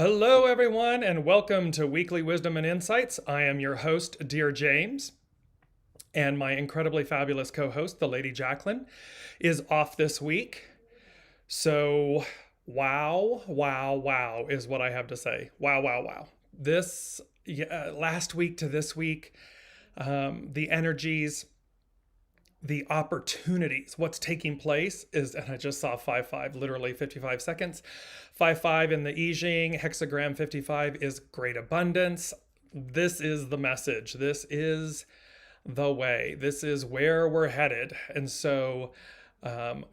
Hello, everyone, and welcome to Weekly Wisdom and Insights. I am your host, Dearjames, and my incredibly fabulous co-host, the Lady Jacqueline, is off this week. So, wow is what I have to say. Wow. Last week to this week, the energies, the opportunities, what's taking place is, and I just saw 5-5, literally 55 seconds. 5-5 in the I Ching, hexagram 55 is great abundance. This is the message. This is the way. This is where we're headed. And so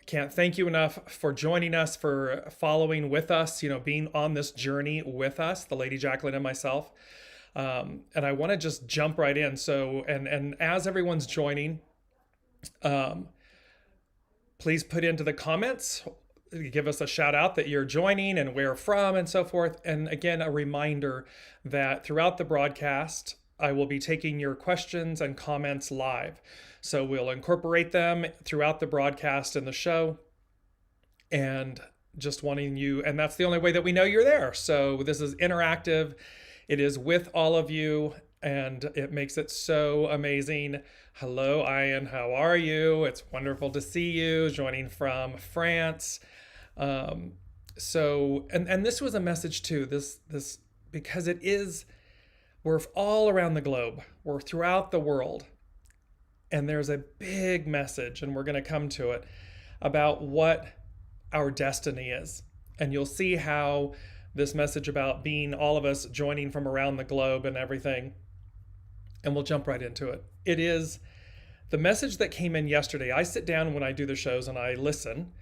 can't thank you enough for joining us, for following with us, being on this journey with us, the Lady Jacqueline and myself. And I want to just jump right in. So, and as everyone's joining, please put into the comments, give us a shout out that you're joining and where from and so forth. And again, a reminder that throughout the broadcast, I will be taking your questions and comments live. So we'll incorporate them throughout the broadcast and the show, and just wanting you, and that's the only way that we know you're there. So this is interactive. It is with all of you, and it makes it so amazing. Hello, Ian. How are you? It's wonderful to see you joining from France. So this was a message too. This because it is, we're all around the globe. We're throughout the world, and there's a big message, and we're going to come to it about what our destiny is, and you'll see how this message about being all of us joining from around the globe and everything. And we'll jump right into it. It is the message that came in yesterday. I sit down when I do the shows and I listen,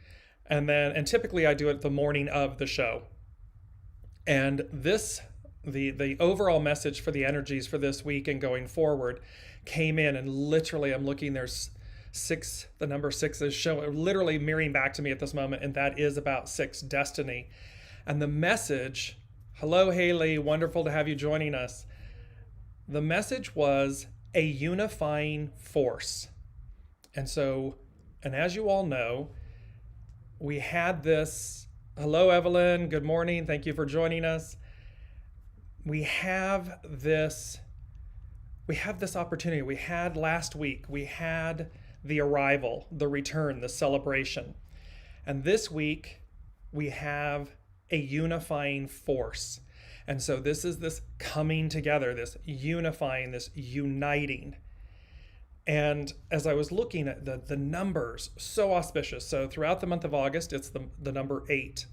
and typically I do it the morning of the show. And the overall message for the energies for this week and going forward came in, and literally I'm looking, there's 6, the number 6 is showing, literally mirroring back to me at this moment, and that is about 6, destiny. And the message, hello Haley, wonderful to have you joining us. The message was a unifying force. And as you all know, we had this, hello Evelyn, good morning, thank you for joining us. We have this opportunity. We had last week, we had the arrival, the return, the celebration. And this week, we have a unifying force. And so this is this coming together, this unifying, this uniting. And as I was looking at the numbers, so auspicious. So throughout the month of August, it's the number 8.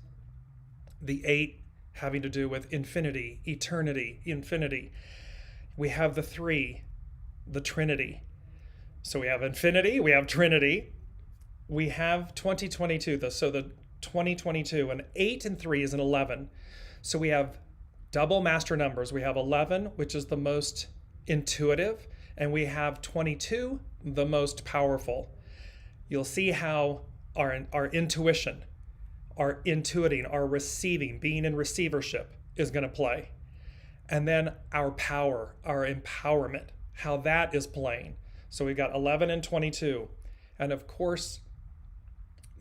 The 8 having to do with infinity, eternity, infinity. We have the 3, the Trinity. So we have infinity, we have Trinity. We have 2022, so the 2022, and 8 and 3 is an 11. So we have double master numbers. We have 11, which is the most intuitive, and we have 22, the most powerful. You'll see how our intuition, our intuiting, our receiving, being in receivership is going to play. And then our power, our empowerment, how that is playing. So we've got 11 and 22. And of course,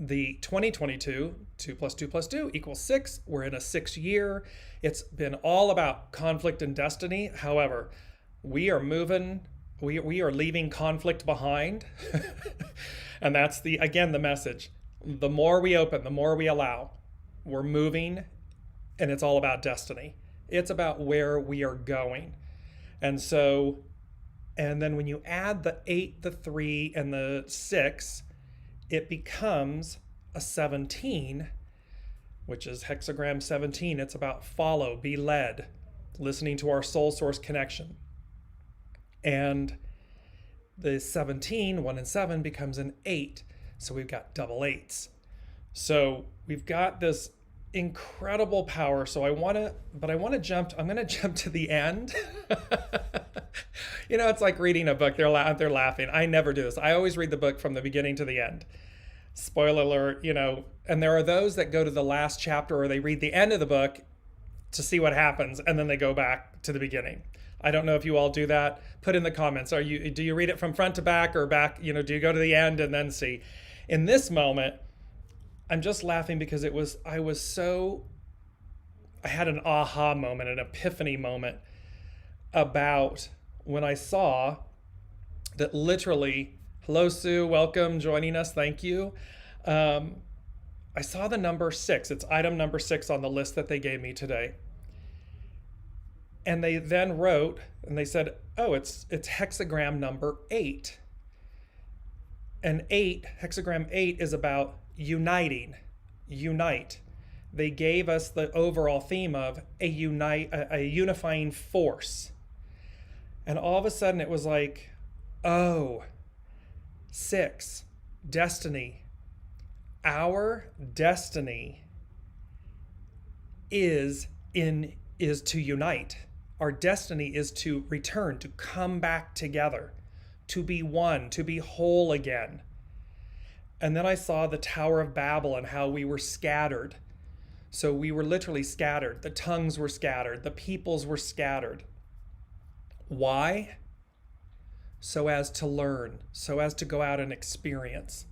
the 2022, 2 plus 2 plus 2 equals 6. We're in a 6 year. It's been all about conflict and destiny. However, we are moving, we are leaving conflict behind. And that's the message. The more we open, the more we allow, we're moving, and it's all about destiny. It's about where we are going. And then when you add the 8, the 3, and the 6, it becomes a 17, which is hexagram 17. It's about follow, be led, listening to our soul source connection. And the 17, 1 and 7, becomes an 8. So we've got double 8s. So we've got this incredible power. So I'm going to jump to the end. It's like reading a book. They're laughing. I never do this. I always read the book from the beginning to the end. Spoiler alert, and there are those that go to the last chapter, or they read the end of the book to see what happens, and then they go back to the beginning. I don't know if you all do that. Put in the comments. Do you read it from front to back, or back, do you go to the end and then see? In this moment, I'm just laughing because I was so I had an aha moment, an epiphany moment about when I saw that literally, hello Sue, welcome, joining us, thank you. I saw the number 6. It's item number 6 on the list that they gave me today. And they then wrote, and they said, oh, it's hexagram number 8. And 8, hexagram 8 is about uniting, unite. They gave us the overall theme of a unifying force. And all of a sudden it was like, oh, 6, destiny. Our destiny is to unite. Our destiny is to return, to come back together, to be one, to be whole again. And then I saw the Tower of Babel and how we were scattered. So we were literally scattered. The tongues were scattered. The peoples were scattered. Why? So as to learn, so as to go out and experience,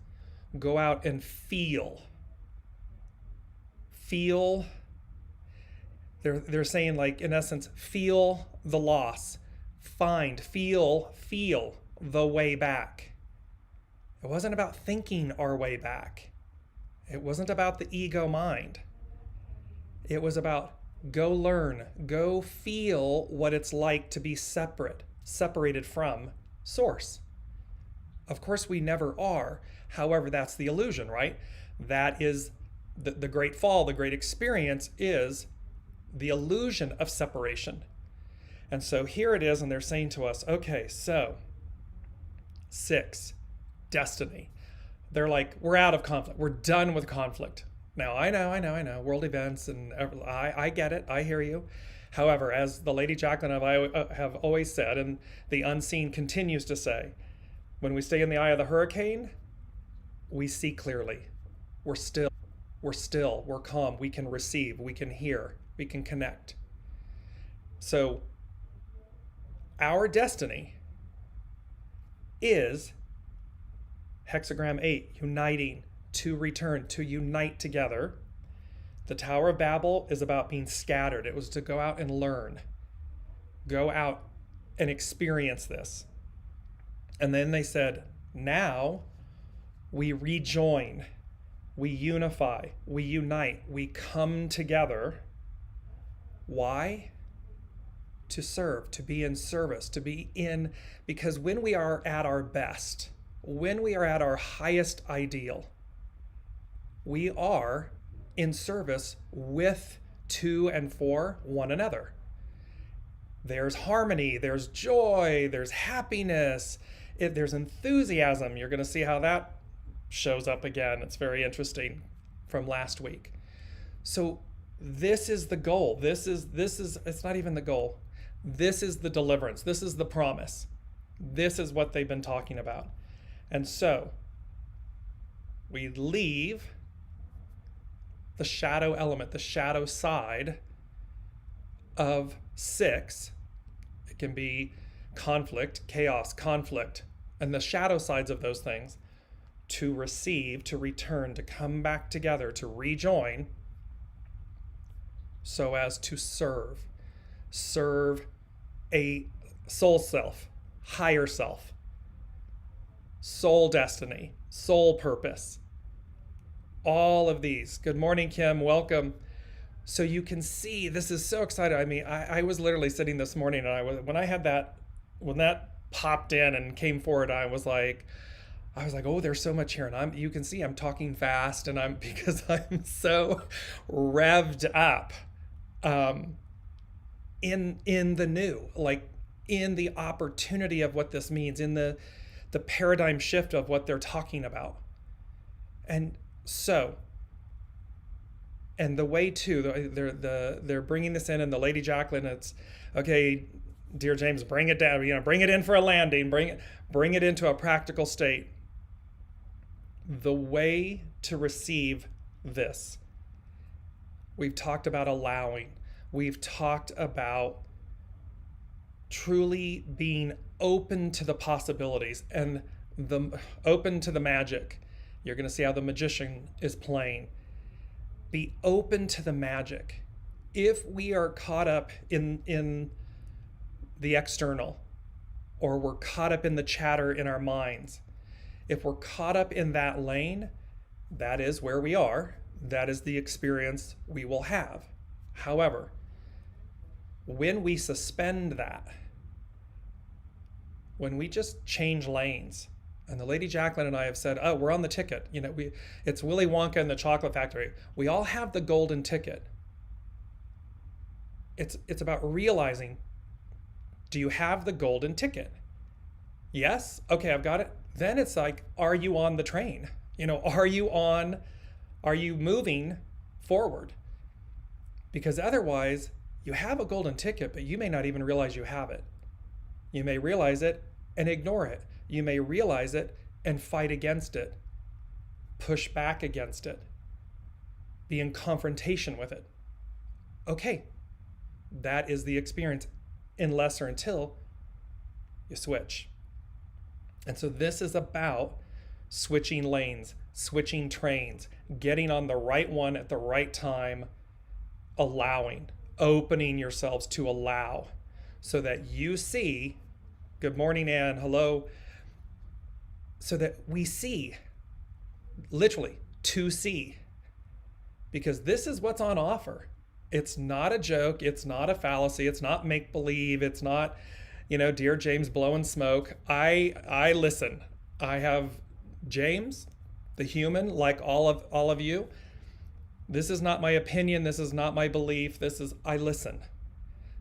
go out and feel. Feel. They're saying, like, in essence, feel the loss. Feel the way back. It wasn't about thinking our way back. It wasn't about the ego mind. It was about go learn, go feel what it's like to be separated from source. Of course, we never are. However, that's the illusion, right? That is the great fall, the great experience is the illusion of separation. And so here it is, and they're saying to us, okay, so 6, destiny. They're like, we're out of conflict. We're done with conflict. Now, I know, world events, and I get it. I hear you. However, as the Lady Jacqueline and I have always said, and the unseen continues to say, when we stay in the eye of the hurricane, we see clearly. We're still, we're calm. We can receive, we can hear, we can connect. So our destiny is hexagram 8, uniting, to return, to unite together. The Tower of Babel is about being scattered. It was to go out and learn, go out and experience this. And then they said, now we rejoin, we unify, we unite, we come together. Why? To serve, to be in service, to be in, because when we are at our best, when we are at our highest ideal, we are in service with, to, and for one another. There's harmony, there's joy, there's happiness, there's enthusiasm. You're going to see how that shows up again. It's very interesting from last week. So this is the goal. This is, it's not even the goal. This is the deliverance. This is the promise. This is what they've been talking about. And so we leave the shadow element, the shadow side of 6. It can be conflict, chaos, conflict, and the shadow sides of those things, to receive, to return, to come back together, to rejoin, so as to serve a soul self, higher self, soul destiny, soul purpose. All of these. Good morning, Kim. Welcome. So you can see, this is so exciting. I mean, I was literally sitting this morning, and when that popped in and came forward, I was like, oh, there's so much here. And you can see I'm talking fast, and because I'm so revved up in the new, like in the opportunity of what this means, in the paradigm shift of what they're talking about. And so, and the way too, they're bringing this in, and the Lady Jacqueline, it's okay, Dearjames, bring it down, bring it in for a landing, bring it into a practical state. The way to receive this, we've talked about allowing, we've talked about truly being open to the possibilities and open to the magic. You're going to see how the magician is playing. Be open to the magic. if we are caught up in the external, or we're caught up in the chatter in our minds, if we're caught up in that lane, that is where we are. That is the experience we will have. However, when we suspend that, when we just change lanes, and the Lady Jacqueline and I have said, oh, we're on the ticket. You know, it's Willy Wonka and the Chocolate Factory. We all have the golden ticket. It's about realizing, do you have the golden ticket? Yes? Okay, I've got it. Then it's like, are you on the train? You know, are you moving forward? Because otherwise, you have a golden ticket, but you may not even realize you have it. You may realize it and ignore it. You may realize it and fight against it, push back against it, be in confrontation with it. Okay, that is the experience, unless or until you switch. And so this is about switching lanes, switching trains, getting on the right one at the right time, allowing, opening yourselves to allow, so that you see, good morning, Ann, hello, so that we see, literally, to see, because this is what's on offer. It's not a joke, it's not a fallacy, it's not make-believe, it's not, you know, Dearjames blowing smoke. I listen. I have James, the human, like all of you. This is not my opinion, this is not my belief, I listen.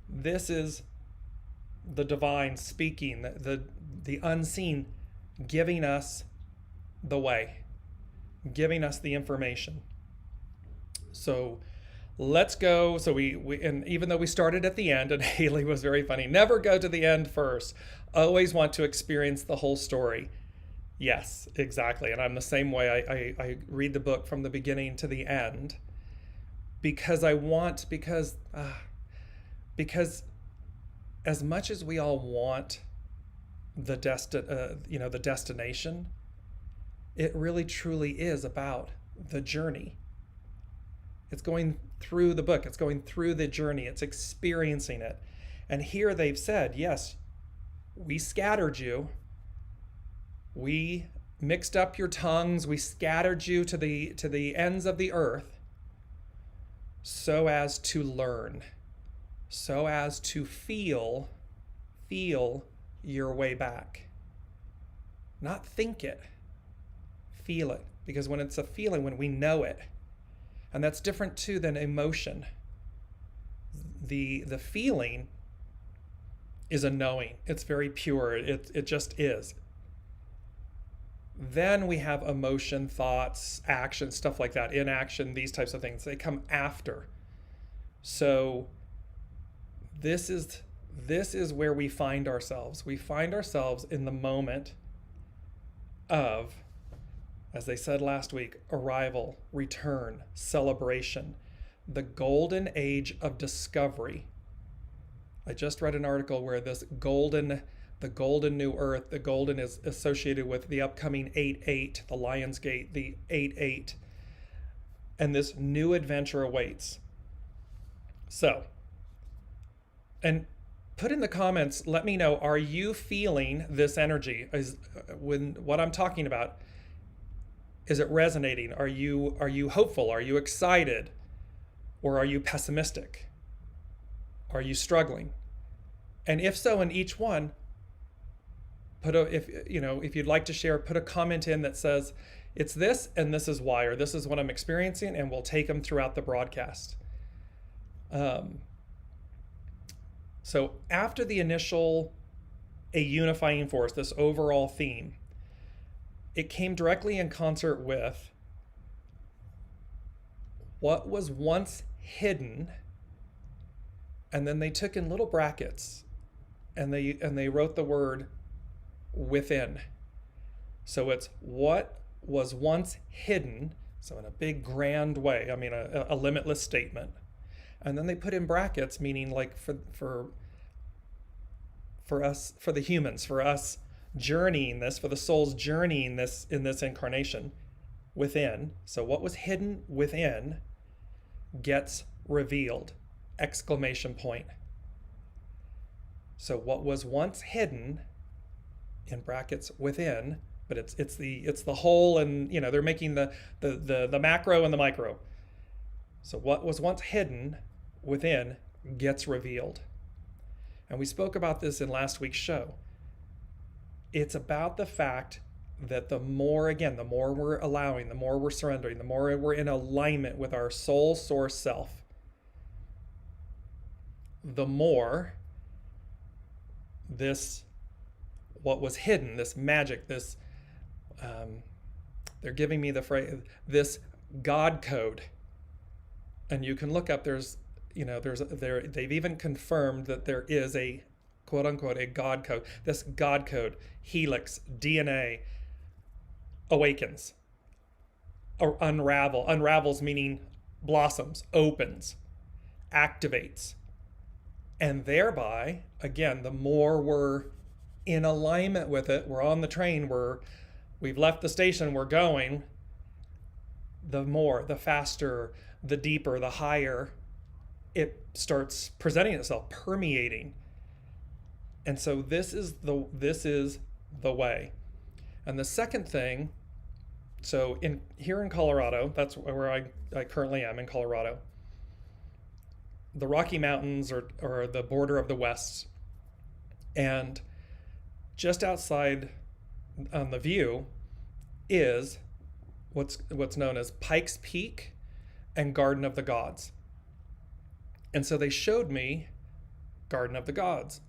This is the divine speaking, the unseen, giving us the way, giving us the information. So let's go. So we and even though we started at the end, and Haley was very funny, never go to the end first. Always want to experience the whole story. Yes, exactly. And I'm the same way. I read the book from the beginning to the end because as much as we all want the destination, it really truly is about the journey. It's going through the book. It's going through the journey. It's experiencing it. And here they've said, yes, we scattered you. We mixed up your tongues. We scattered you to the ends of the earth so as to learn, so as to feel your way back. Not think it, feel it. Because when it's a feeling, when we know it, and that's different too than emotion. The feeling is a knowing. It's very pure. It just is. Then we have emotion, thoughts, action, stuff like that, inaction, these types of things. They come after. So this is where we find ourselves. We find ourselves in the moment of, as they said last week, arrival, return, celebration, the golden age of discovery. I just read an article where the golden new earth, the golden is associated with the upcoming 8-8, the Lion's Gate, the 8-8, and this new adventure awaits. So, and put in the comments, let me know, are you feeling this energy? When what I'm talking about, is it resonating? Are you hopeful? Are you excited? Or are you pessimistic? Are you struggling? And if so, in each one, if you'd like to share, put a comment in that says, it's this and this is why, or this is what I'm experiencing, and we'll take them throughout the broadcast. So after the initial, a unifying force, this overall theme, it came directly in concert with what was once hidden, and then they took in little brackets and they wrote the word within. So it's what was once hidden, so in a big grand way, I mean a limitless statement. And then they put in brackets, meaning like for us, for the humans, for us journeying this, for the souls journeying this in this incarnation within. So what was hidden within gets revealed. exclamation point. So what was once hidden, in brackets within, but it's the whole, and they're making the macro and the micro. So what was once hidden within gets revealed. And we spoke about this in last week's show. It's about the fact that the more we're allowing, the more we're surrendering, the more we're in alignment with our soul source self, the more this, what was hidden, this magic, this, they're giving me the phrase, this God code. And you can look up, they've even confirmed that there is a quote unquote a God code. This God code, helix, DNA, awakens or unravels meaning blossoms, opens, activates. And thereby, again, the more we're in alignment with it, we're on the train, we've left the station, we're going, the more, the faster, the deeper, the higher it starts presenting itself, permeating. And so this is the way. And the second thing, so here in Colorado, that's where I currently am, in Colorado. The Rocky Mountains are the border of the West. And just outside on the view is what's known as Pikes Peak and Garden of the Gods. And so they showed me Garden of the Gods,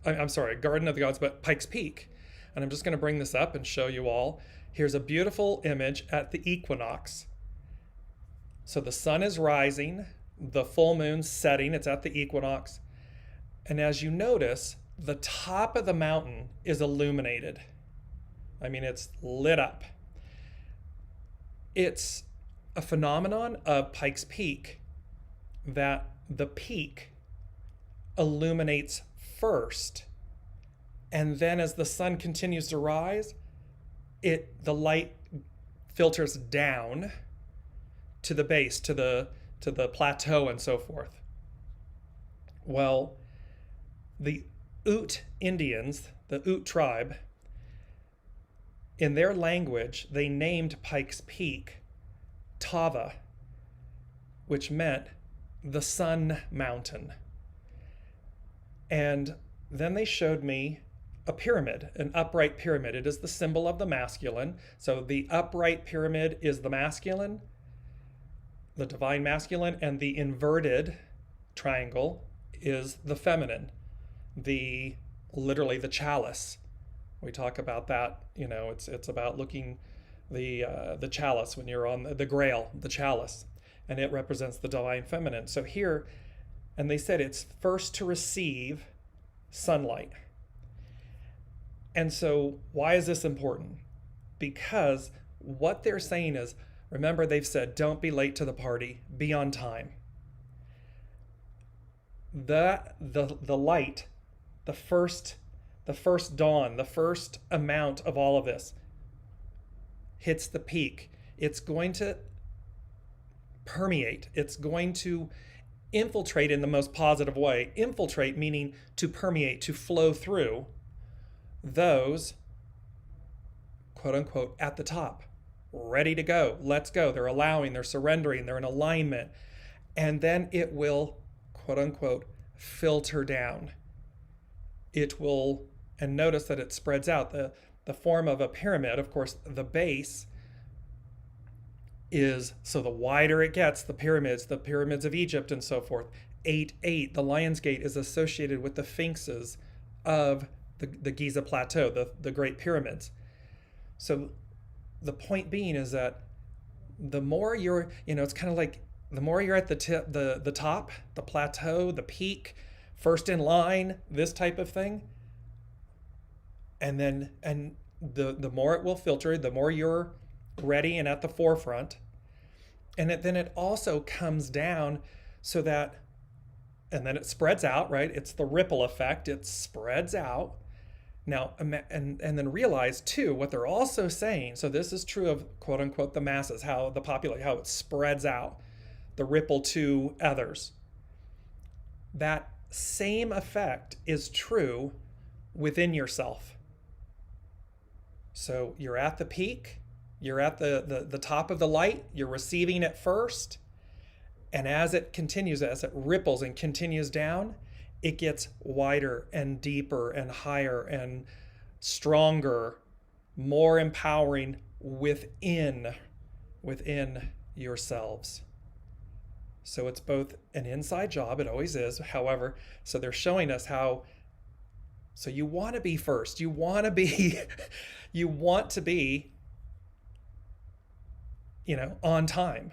but Pikes Peak. And I'm just going to bring this up and show you all. Here's a beautiful image at the equinox. So the sun is rising, the full moon's setting, it's at the equinox. And as you notice, the top of the mountain is illuminated. I mean, it's lit up. It's a phenomenon of Pikes Peak that the peak illuminates first, and then as the sun continues to rise, the light filters down to the base, to the plateau and so forth. Well, the Ute Indians, the Ute tribe, in their language, they named Pikes Peak Tava, which meant the Sun Mountain. And then they showed me a pyramid, an upright pyramid. It is the symbol of the masculine. So the upright pyramid is the masculine, the divine masculine, and the inverted triangle is the feminine, literally the chalice. We talk about that, it's about looking the chalice when you're on the grail, the chalice, and it represents the divine feminine. So here, and they said it's first to receive sunlight. And so why is this important? Because what they're saying is, remember they've said, don't be late to the party, be on time. The light, the first dawn, the first amount of all of this hits the peak. It's going to permeate. It's going to infiltrate in the most positive way. Infiltrate meaning to permeate, to flow through those, quote unquote, at the top, ready to go. Let's go. They're allowing, they're surrendering, they're in alignment. And then it will, quote unquote, filter down. It will, and notice that it spreads out. The form of a pyramid, of course, the base is, so the wider it gets, the pyramids of Egypt and so forth. 8-8, the Lion's Gate is associated with the sphinxes of the Giza Plateau, the Great Pyramids. So the point being is that the more you're, it's kind of like the more you're at the tip, the top, the plateau, the peak, first in line, this type of thing, and the more it will filter, the more you're ready and at the forefront. And then it also comes down so that, and then it spreads out, right? It's the ripple effect. It spreads out. Now, and then realize too, what they're also saying, so this is true of quote unquote the masses, how the population, how it spreads out, the ripple to others. that same effect is true within yourself. So you're at the peak, you're at the top of the light, you're receiving it first, and as it continues, as it ripples and continues down, it gets wider and deeper and higher and stronger, more empowering within yourselves. So it's both an inside job, it always is, however, so they're showing us how, so you want to be first, you want to be on time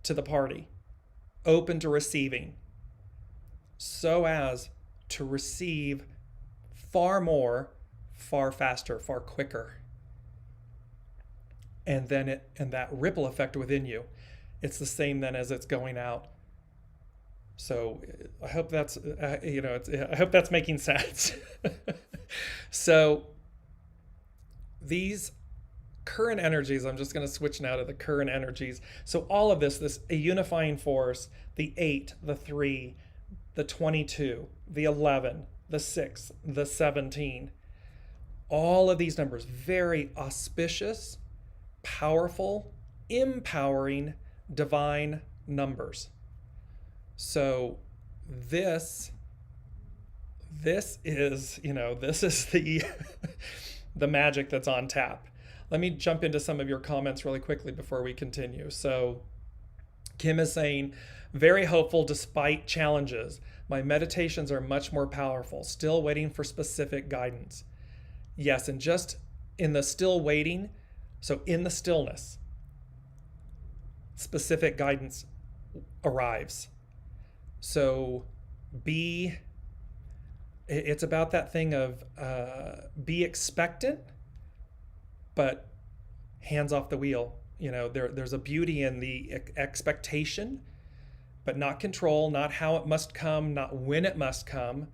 to the party, open to receiving, so as to receive far more, far faster, far quicker. And then that ripple effect within you, it's the same then as it's going out. So I hope that's I hope that's making sense. So these current energies, I'm just going to switch now to the current energies. So all of this a unifying force, the 8, the 3, the 22, the 11, the 6, the 17, all of these numbers, very auspicious, powerful, empowering, divine numbers. So this is the the magic that's on tap. Let me jump into some of your comments really quickly before we continue. So Kim is saying, very hopeful despite challenges. My meditations are much more powerful. Still waiting for specific guidance. Yes, and just in the still waiting, so in the stillness, specific guidance arrives. So it's about that thing of be expectant, but hands off the wheel. There's a beauty in the expectation, but not control, not how it must come, not when it must come.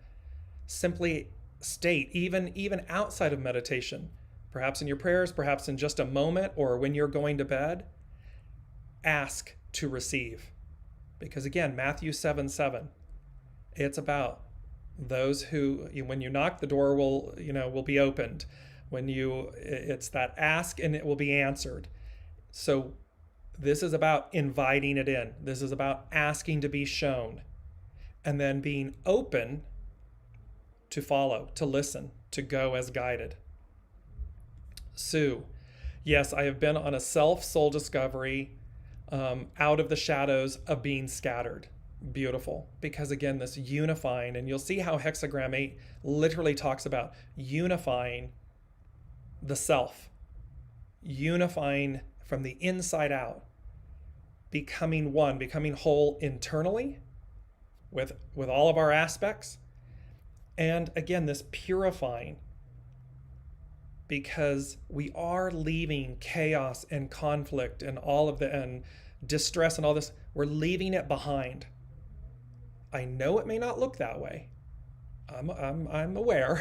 Simply state, even outside of meditation, perhaps in your prayers, perhaps in just a moment, or when you're going to bed, ask to receive. Because again, Matthew 7:7, it's about those who, when you knock, the door will be opened. It's that ask and it will be answered. So this is about inviting it in. This is about asking to be shown, and then being open to follow, to listen, to go as guided. Sue, yes, I have been on a self-soul discovery out of the shadows of being scattered. Beautiful. Because again, this unifying, and you'll see how Hexagram 8 literally talks about unifying the self, unifying from the inside out, becoming one, becoming whole internally with all of our aspects. And again, this purifying, because we are leaving chaos and conflict and and distress and all this, we're leaving it behind. I know it may not look that way. I'm aware.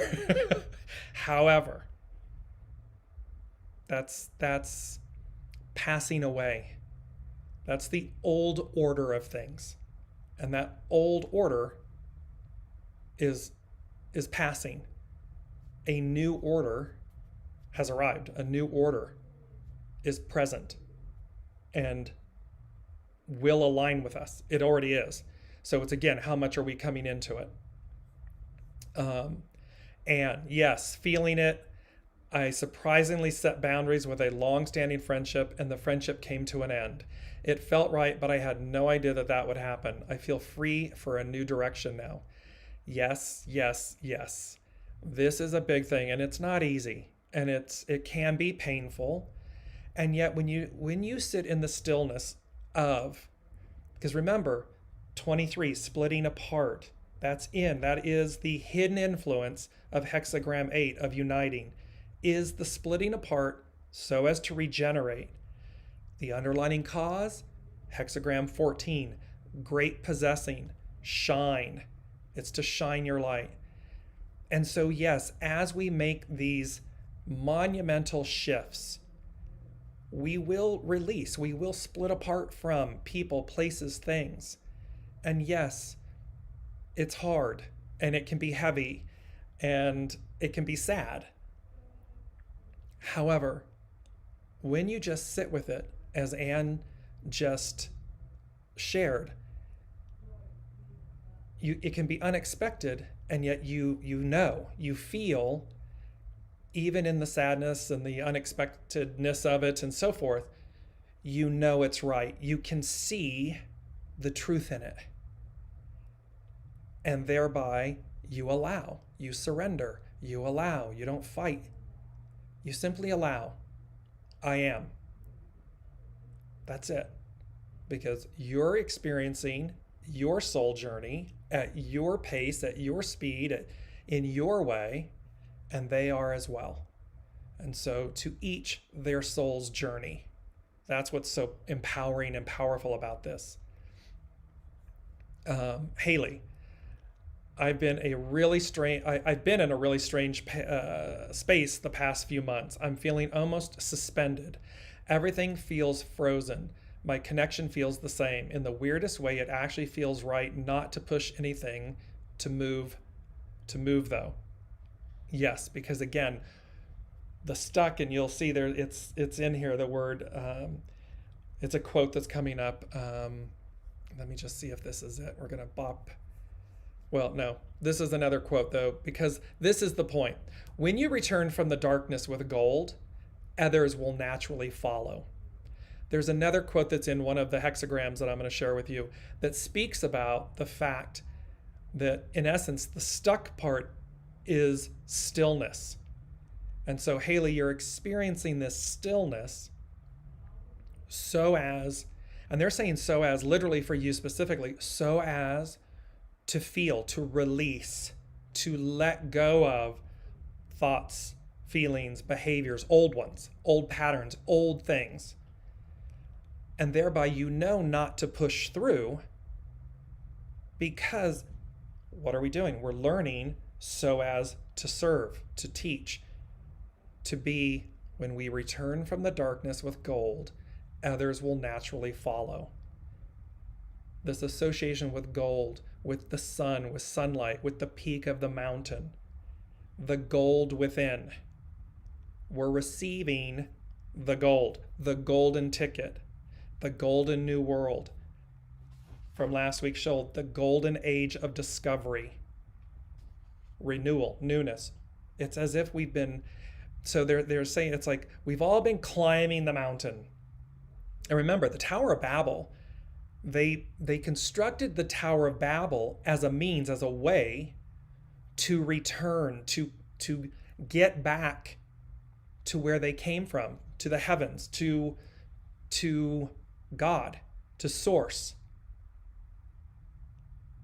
However, that's passing away. That's the old order of things. And that old order is passing. A new order has arrived. A new order is present and will align with us. It already is. So it's, again, how much are we coming into it? And yes, feeling it. I surprisingly set boundaries with a long-standing friendship, and the friendship came to an end. It felt right, but I had no idea that would happen. I feel free for a new direction now. Yes, yes, yes. This is a big thing, and it's not easy, and it can be painful. And yet when you sit in the stillness of, because remember, 23, splitting apart, that is the hidden influence of Hexagram 8, of uniting, is the splitting apart so as to regenerate. The underlying cause, Hexagram 14, great possessing, shine. It's to shine your light. And so yes, as we make these monumental shifts, we will release, we will split apart from people, places, things. And yes, it's hard and it can be heavy and it can be sad. However, when you just sit with it, as Anne just shared, it can be unexpected, and yet you feel, even in the sadness and the unexpectedness of it and so forth, you know it's right. You can see the truth in it. And thereby you allow, you surrender, you allow, you don't fight. You simply allow. I am. That's it. Because you're experiencing your soul journey at your pace, at your speed, in your way, and they are as well. And so to each their soul's journey. That's what's so empowering and powerful about this. Haley, I've been in a really strange space the past few months. I'm feeling almost suspended. Everything feels frozen. My connection feels the same. In the weirdest way, it actually feels right not to push anything to move though. Yes, because again, the stuck, and you'll see there, it's in here, the word, it's a quote that's coming up. Let me just see if this is it. We're going to bop. Well, no, this is another quote though, because this is the point. When you return from the darkness with gold, others will naturally follow. There's another quote that's in one of the hexagrams that I'm going to share with you that speaks about the fact that, in essence, the stuck part is stillness. And so, Haley, you're experiencing this stillness so as, and they're saying so as, literally for you specifically, so as to feel, to release, to let go of thoughts, feelings, behaviors, old ones, old patterns, old things. And thereby you know not to push through, because what are we doing? We're learning so as to serve, to teach, to be, when we return from the darkness with gold, others will naturally follow. This association with gold, with the sun, with sunlight, with the peak of the mountain, the gold within. We're receiving the gold, the golden ticket, the golden new world. From last week's show, the golden age of discovery, renewal, newness. It's as if we've been, so they're saying it's like we've all been climbing the mountain. And remember, the Tower of Babel, they constructed the Tower of Babel as a means, as a way to return, to get back to where they came from, to the heavens, to God, to source.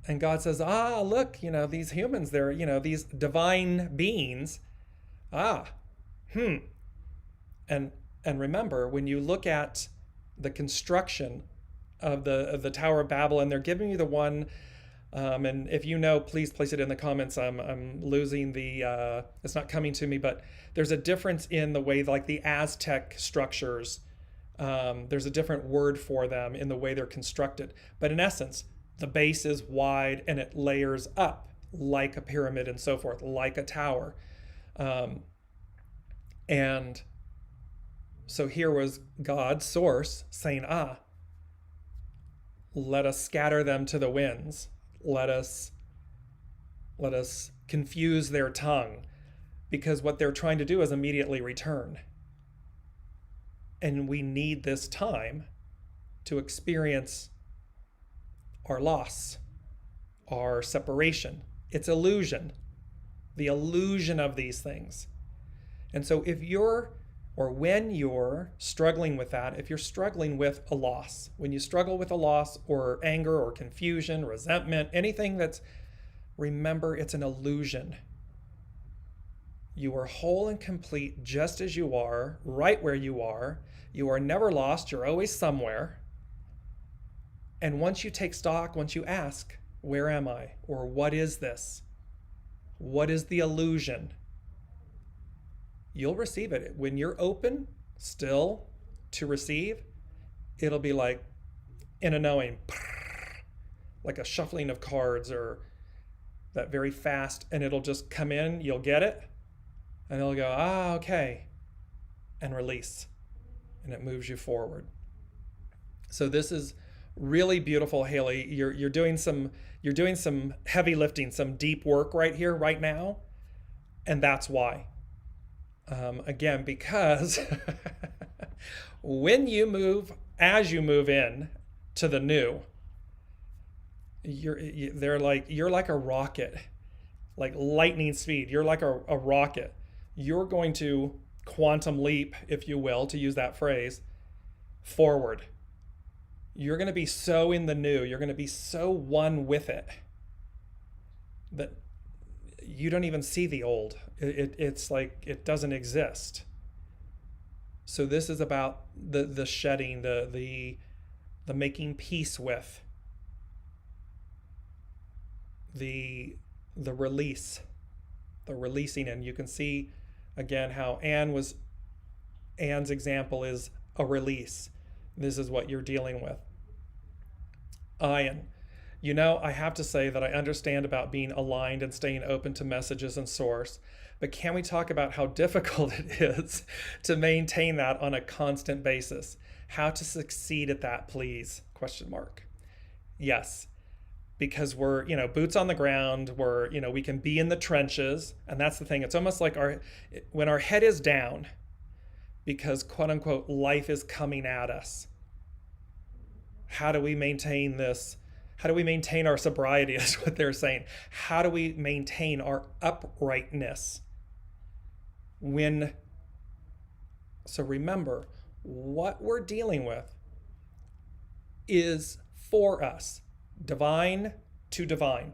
And God says, look, these humans, they're, these divine beings. And remember, when you look at the construction of the Tower of Babel, and they're giving you the one, and if you know, please place it in the comments. I'm losing the, it's not coming to me, but there's a difference in the way, like the Aztec structures, there's a different word for them in the way they're constructed. But in essence, the base is wide and it layers up like a pyramid and so forth, like a tower. And so here was God, source, saying, let us scatter them to the winds. Let us confuse their tongue, because what they're trying to do is immediately return. And we need this time to experience our loss, our separation. It's illusion, the illusion of these things. And so if you're, or when you're struggling with that, if you're struggling with a loss, when you struggle with a loss or anger or confusion, resentment, anything that's, remember, it's an illusion. You are whole and complete just as you are, right where you are. You are never lost. You're always somewhere. And once you take stock, once you ask, where am I? Or what is this? What is the illusion? You'll receive it. When you're open still to receive, it'll be like in a knowing, like a shuffling of cards, or that very fast, and it'll just come in, you'll get it, and it'll go, ah, okay, and release, and it moves you forward. So this is really beautiful, Haley. You're doing some heavy lifting, some deep work right here, right now, and that's why. Again, because as you move in to the new, you're like a rocket, like lightning speed. You're like a rocket. You're going to quantum leap, if you will, to use that phrase, forward. You're going to be so in the new, you're going to be so one with it that you don't even see the old. It's like it doesn't exist. So this is about the shedding, the making peace with, the release, the releasing. And you can see again how Anne's example is a release. This is what you're dealing with. Ian, I have to say that I understand about being aligned and staying open to messages and source, but can we talk about how difficult it is to maintain that on a constant basis? How to succeed at that, please? ? Yes, because we're, boots on the ground. We're, we can be in the trenches, and that's the thing. It's almost like when our head is down, because quote unquote life is coming at us. How do we maintain this? How do we maintain our sobriety is what they're saying. How do we maintain our uprightness so remember, what we're dealing with is for us, divine to divine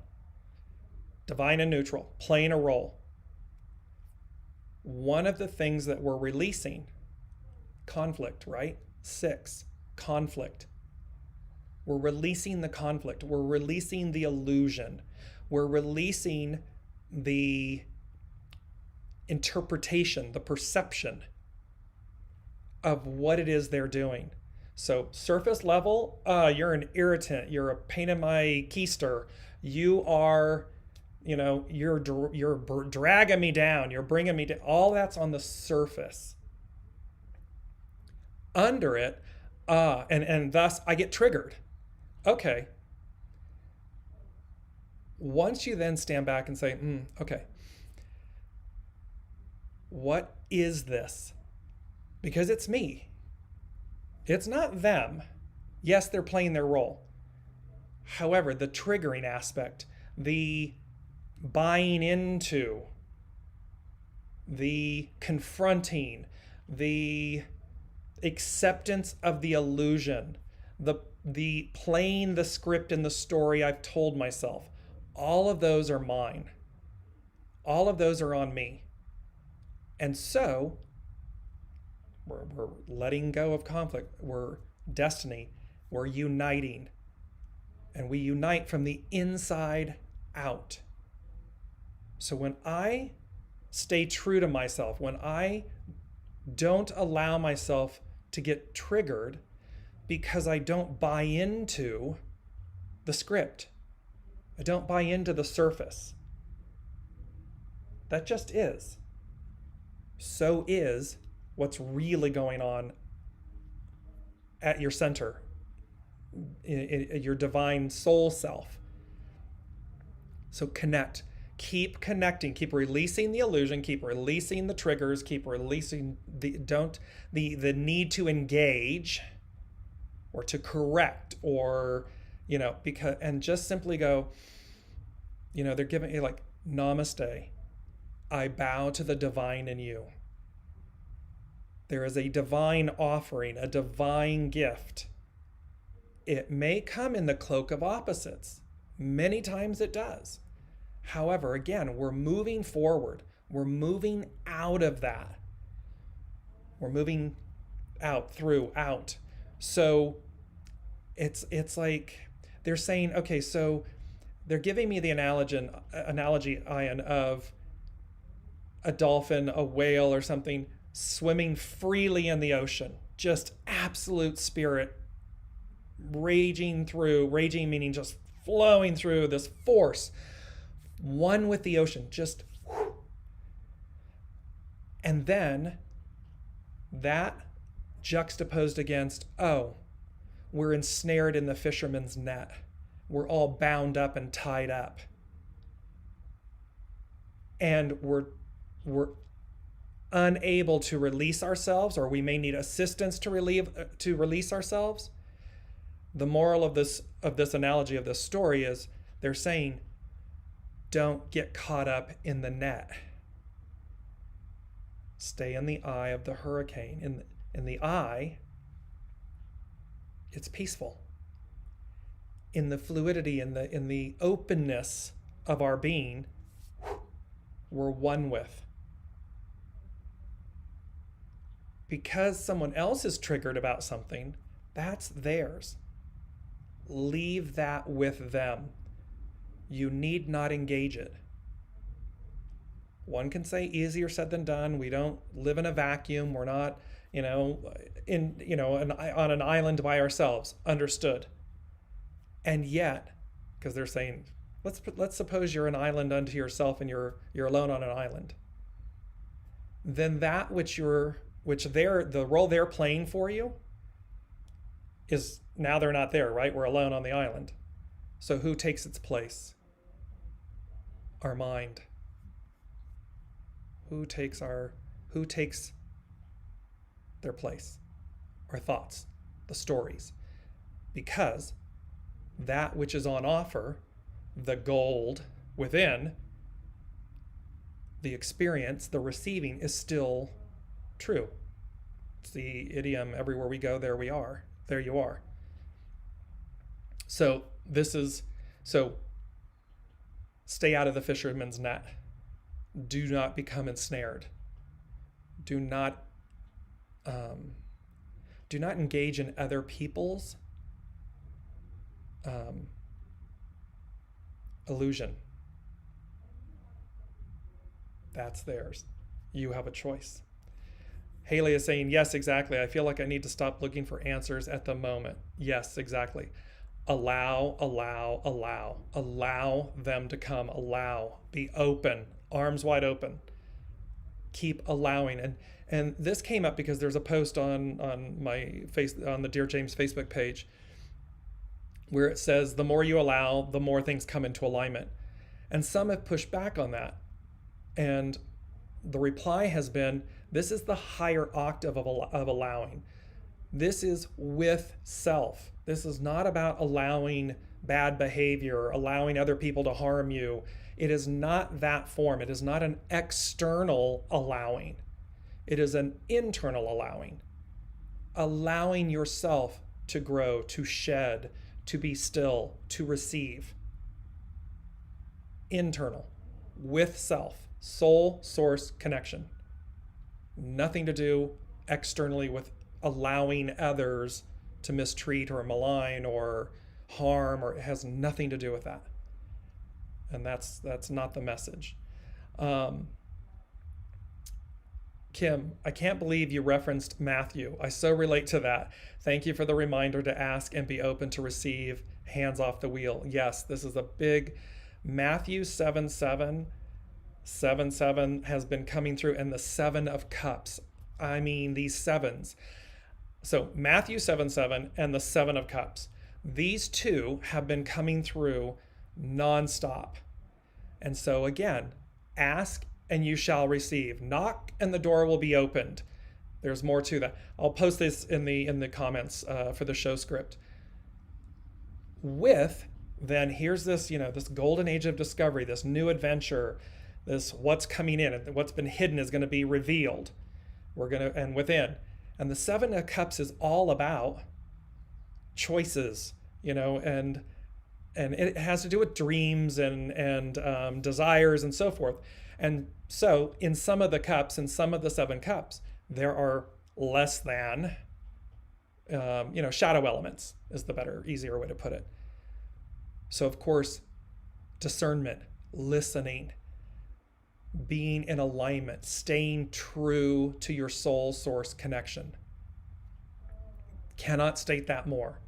and neutral, playing a role. One of the things that we're releasing, conflict, right? 6, conflict. We're releasing the conflict. We're releasing the illusion. We're releasing the interpretation, the perception of what it is they're doing. So surface level, you're an irritant. You're a pain in my keister. You are, you're dragging me down. You're bringing me down. All that's on the surface. Under it, and thus I get triggered. Okay. Once you then stand back and say, okay, what is this? Because it's me. It's not them. Yes, they're playing their role. However, the triggering aspect, the buying into, the confronting, the acceptance of the illusion, the playing the script and the story I've told myself, all of those are mine. All of those are on me. And so we're letting go of conflict. We're destiny. We're uniting. And we unite from the inside out. So when I stay true to myself, when I don't allow myself to get triggered because I don't buy into the script, I don't buy into the surface. That just is. So is what's really going on at your center, in your divine soul self. So connect. Keep connecting. Keep releasing the illusion. Keep releasing the triggers. Keep releasing the need to engage or to correct or because and just simply go. They're giving you like namaste. I bow to the divine in you. There is a divine offering, a divine gift. It may come in the cloak of opposites. Many times it does. However, again, we're moving forward. We're moving out of that. We're moving out, through, out. So it's like they're saying, okay, so they're giving me the analogy, Ian, of a dolphin, a whale or something swimming freely in the ocean. Just absolute spirit raging meaning just flowing through this force, one with the ocean, just whew. And then that juxtaposed against, oh, we're ensnared in the fisherman's net. We're all bound up and tied up. And we're unable to release ourselves, or we may need assistance to release ourselves. The moral of this analogy, of this story, is they're saying, don't get caught up in the net. Stay in the eye of the hurricane. In the eye, it's peaceful. In the fluidity, in the openness of our being, we're one with. Because someone else is triggered about something, that's theirs. Leave that with them. You need not engage it. One can say easier said than done. We don't live in a vacuum. We're not, on an island by ourselves. Understood. And yet, because they're saying, let's suppose you're an island unto yourself and you're alone on an island. Then that the role they're playing for you is, now they're not there, right? We're alone on the island. So who takes its place? Our mind. Who takes their place? Our thoughts, the stories. Because that which is on offer, the gold within, the experience, the receiving, is still true. It's the idiom, everywhere we go, there we are. There you are. So stay out of the fisherman's net. Do not become ensnared. Do not engage in other people's illusion. That's theirs. You have a choice. Haley is saying, yes, exactly. I feel like I need to stop looking for answers at the moment. Yes, exactly. Allow them to come. Allow. Be open. Arms wide open. Keep allowing. And this came up because there's a post on the Dearjames Facebook page where it says, the more you allow, the more things come into alignment. And some have pushed back on that. And the reply has been, this is the higher octave of allowing. This is with self. This is not about allowing bad behavior, allowing other people to harm you. It is not that form. It is not an external allowing. It is an internal allowing. Allowing yourself to grow, to shed, to be still, to receive. Internal, with self, soul, source, connection. Nothing to do externally with allowing others to mistreat or malign or harm, or it has nothing to do with that. And that's not the message. Kim, I can't believe you referenced Matthew. I so relate to that. Thank you for the reminder to ask and be open to receive. Hands off the wheel. Yes, this is a big Matthew 7:7. 7:7 has been coming through, and the 7 of cups. I mean, these sevens. So Matthew 7:7 and the 7 of cups. These two have been coming through nonstop. And so again, ask and you shall receive. Knock and the door will be opened. There's more to that. I'll post this in the comments for the show script. Then here's this, this golden age of discovery, this new adventure, this what's coming in, and what's been hidden is going to be revealed. And within. And the 7 of cups is all about choices, and it has to do with dreams and desires and so forth. And so in some of the cups, in some of the 7 cups, there are less than, shadow elements is the better, easier way to put it. So of course, discernment, listening, being in alignment, staying true to your soul source connection. Cannot state that more.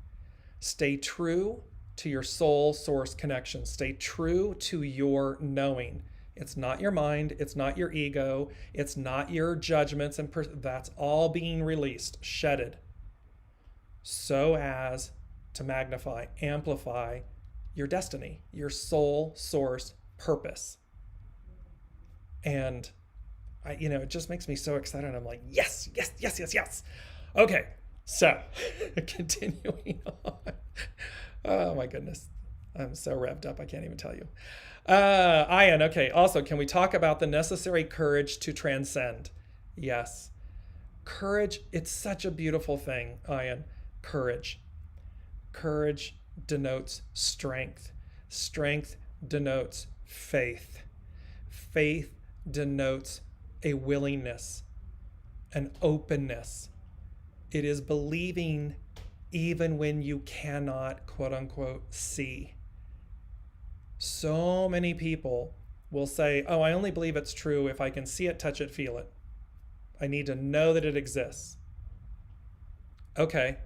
Stay true to your soul source connection. Stay true to your knowing. It's not your mind. It's not your ego. It's not your judgments. And that's all being released, shedded, so as to magnify, amplify your destiny, your soul source purpose. And it just makes me so excited. I'm like, yes, yes, yes, yes, yes. Okay, so continuing on. Oh my goodness. I'm so revved up, I can't even tell you. Ian, okay, also, can we talk about the necessary courage to transcend? Yes. Courage, it's such a beautiful thing, Ian. Courage. Courage denotes strength. Strength denotes faith. Faith denotes a willingness, an openness. It is believing even when you cannot, quote unquote, see. So many people will say, oh, I only believe it's true if I can see it, touch it, feel it. I need to know that it exists. Okay,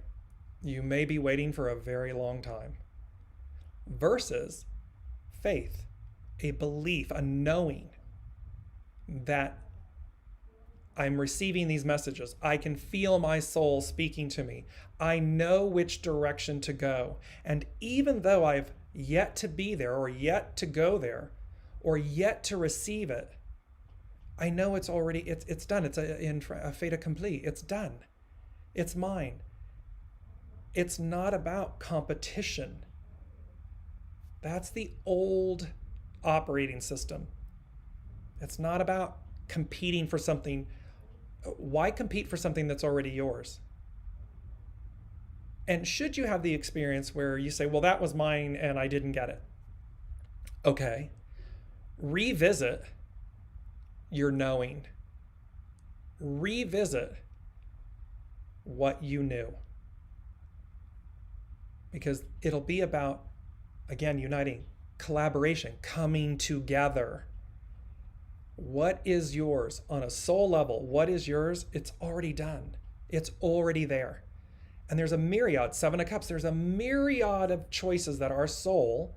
you may be waiting for a very long time. Versus faith, a belief, a knowing that I'm receiving these messages. I can feel my soul speaking to me. I know which direction to go. And even though I've yet to be there, or yet to go there, or yet to receive it, I know it's already, it's done. It's a fait accompli. It's done. It's mine. It's not about competition. That's the old operating system. It's not about competing for something. Why compete for something that's already yours? And should you have the experience where you say, well, that was mine and I didn't get it. Okay. Revisit your knowing. Revisit what you knew. Because it'll be about, again, uniting, collaboration, coming together. What is yours on a soul level? What is yours? It's already done. It's already there. And there's a myriad, 7 of Cups, there's a myriad of choices that our soul,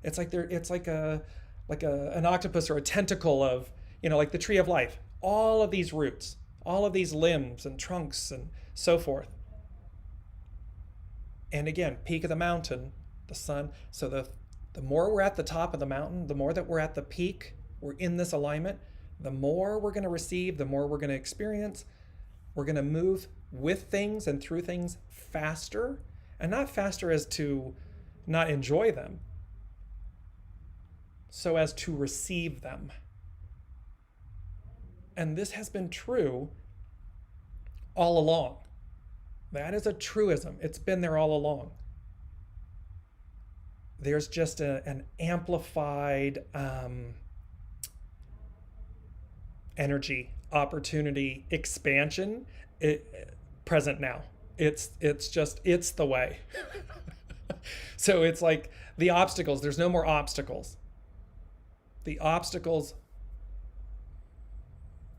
it's like an octopus or a tentacle of, like the tree of life. All of these roots, all of these limbs and trunks and so forth. And again, peak of the mountain, the sun. So the more we're at the top of the mountain, the more that we're at the peak, we're in this alignment, the more we're going to receive, the more we're going to experience. We're going to move with things and through things faster, and not faster as to not enjoy them, so as to receive them. And this has been true all along. That is a truism. It's been there all along. There's just an amplified energy, opportunity, expansion present now. It's the way. So it's like the obstacles, there's no more obstacles. The obstacles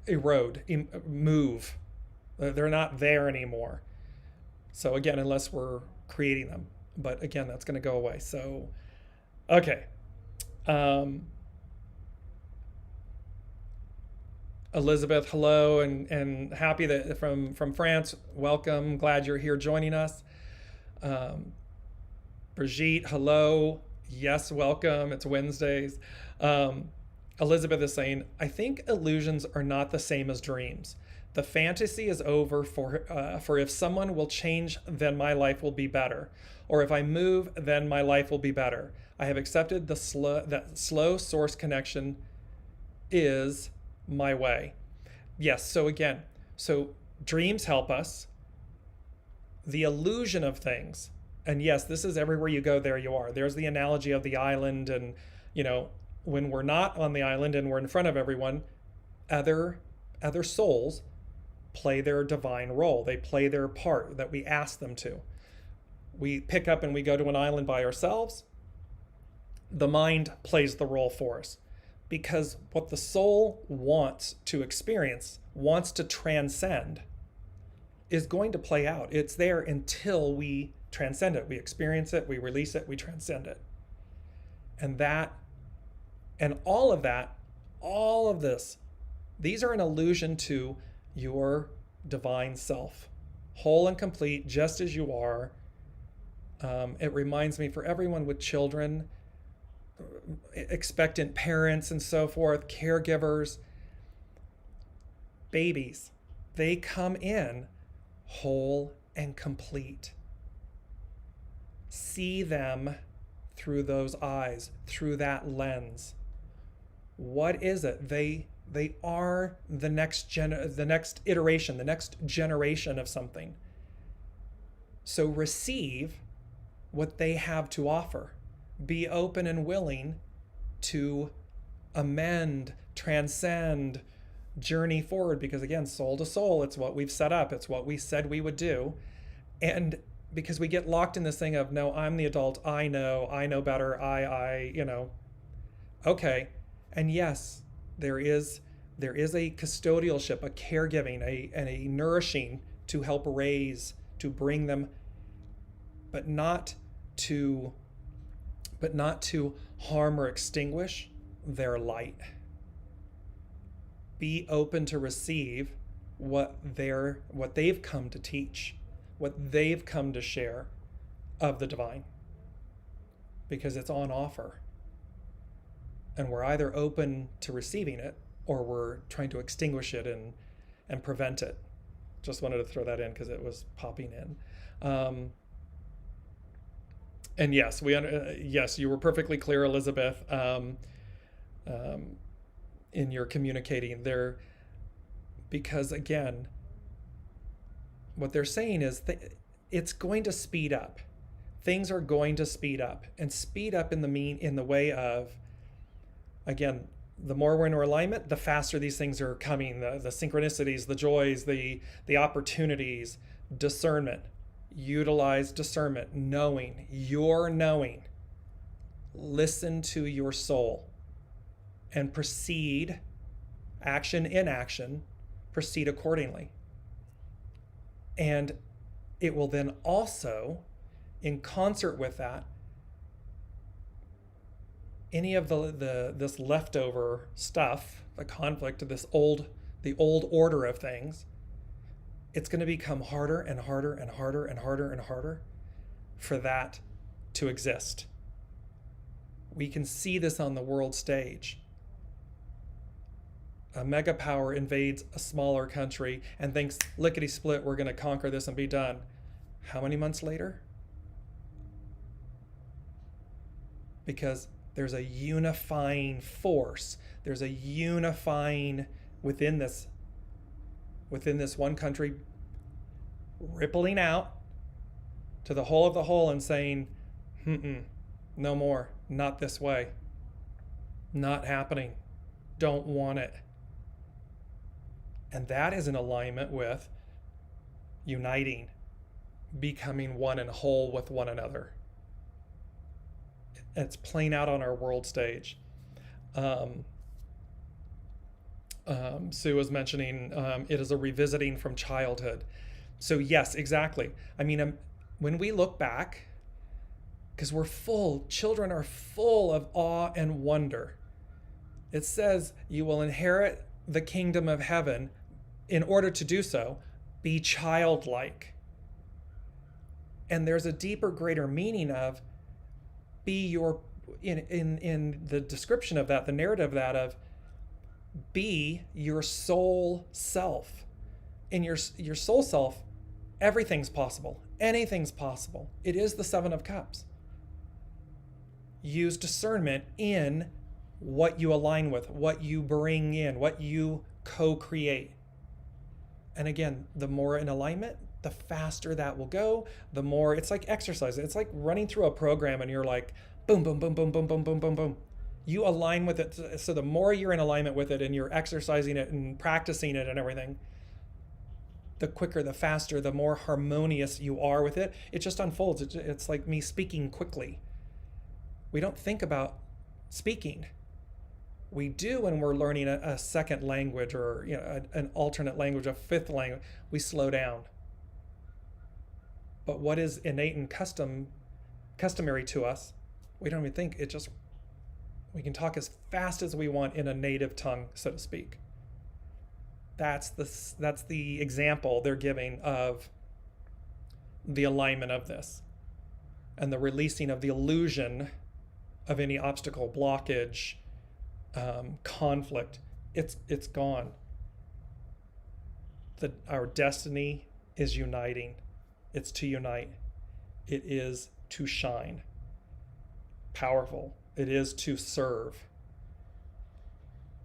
erode, move. They're not there anymore. So again, unless we're creating them. But again, that's going to go away. So, okay. Elizabeth, hello, and happy that from France, welcome. Glad you're here joining us. Brigitte, hello. Yes, welcome. It's Wednesdays. Elizabeth is saying, I think illusions are not the same as dreams. The fantasy is over for if someone will change, then my life will be better. Or if I move, then my life will be better. I have accepted that slow source connection is my way. Yes, so again, dreams help us. The illusion of things. And yes, this is everywhere you go, there you are. There's the analogy of the island, and when we're not on the island and we're in front of everyone, other souls play their divine role. They play their part that we ask them to. We pick up and we go to an island by ourselves. The mind plays the role for us, because what the soul wants to experience, wants to transcend, is going to play out. It's there until we transcend it. We experience it, we release it, we transcend it. And that, and all of that, all of this, these are an allusion to your divine self, whole and complete, just as you are. It reminds me, for everyone with children, expectant parents and so forth, caregivers, babies, they come in whole and complete. See them through those eyes, through that lens. What is it? They are the next iteration, the next generation of something. So receive what they have to offer. Be open and willing to amend, transcend, journey forward, because again, soul to soul, it's what we've set up, it's what we said we would do. And because we get locked in this thing of, no, I'm the adult, I know better, okay. And yes, there is a custodialship, a caregiving, and a nourishing to help raise, to bring them, but not to harm or extinguish their light. Be open to receive what they've come to teach, what they've come to share of the divine, because it's on offer. And we're either open to receiving it, or we're trying to extinguish it and prevent it. Just wanted to throw that in because it was popping in. And yes, yes, you were perfectly clear, Elizabeth, in your communicating there, because again, what they're saying is that it's going to speed up. Things are going to speed up, and speed up in the way of, again, the more we're in alignment, the faster these things are coming, the synchronicities, the joys, the opportunities, discernment. Utilize discernment, knowing, your knowing. Listen to your soul and proceed, action in action, proceed accordingly. And it will then also, in concert with that, any of this leftover stuff, the conflict, the old order of things, it's going to become harder and harder and harder and harder and harder for that to exist. We can see this on the world stage. A mega power invades a smaller country and thinks, lickety split, we're going to conquer this and be done. How many months later? Because there's a unifying force. There's a unifying within this one country, rippling out to the whole of the whole and saying, no more, not this way, not happening, don't want it. And that is in alignment with uniting, becoming one and whole with one another. It's playing out on our world stage. Sue was mentioning it is a revisiting from childhood. So yes, exactly. I mean, when we look back, because children are full of awe and wonder. It says you will inherit the kingdom of heaven. In order to do so, be childlike. And there's a deeper, greater meaning of in the description of that, the narrative of that, of be your soul self. In your soul self, everything's possible. Anything's possible. It is the Seven of Cups. Use discernment in what you align with, what you bring in, what you co-create. And again, the more in alignment, the faster that will go. The more, it's like exercise. It's like running through a program and you're like, boom, boom, boom, boom, boom, boom, boom, boom, boom. You align with it. So the more you're in alignment with it and you're exercising it and practicing it and everything, the quicker, the faster, the more harmonious you are with it. It just unfolds. It's like me speaking quickly. We don't think about speaking. We do when we're learning a second language, or an alternate language, a fifth language. We slow down. But what is innate and customary to us, we don't even think. We can talk as fast as we want in a native tongue, so to speak. That's the example they're giving of the alignment of this and the releasing of the illusion of any obstacle, blockage, conflict. It's gone. Our destiny is uniting. It's to unite. It is to shine. Powerful. It is to serve.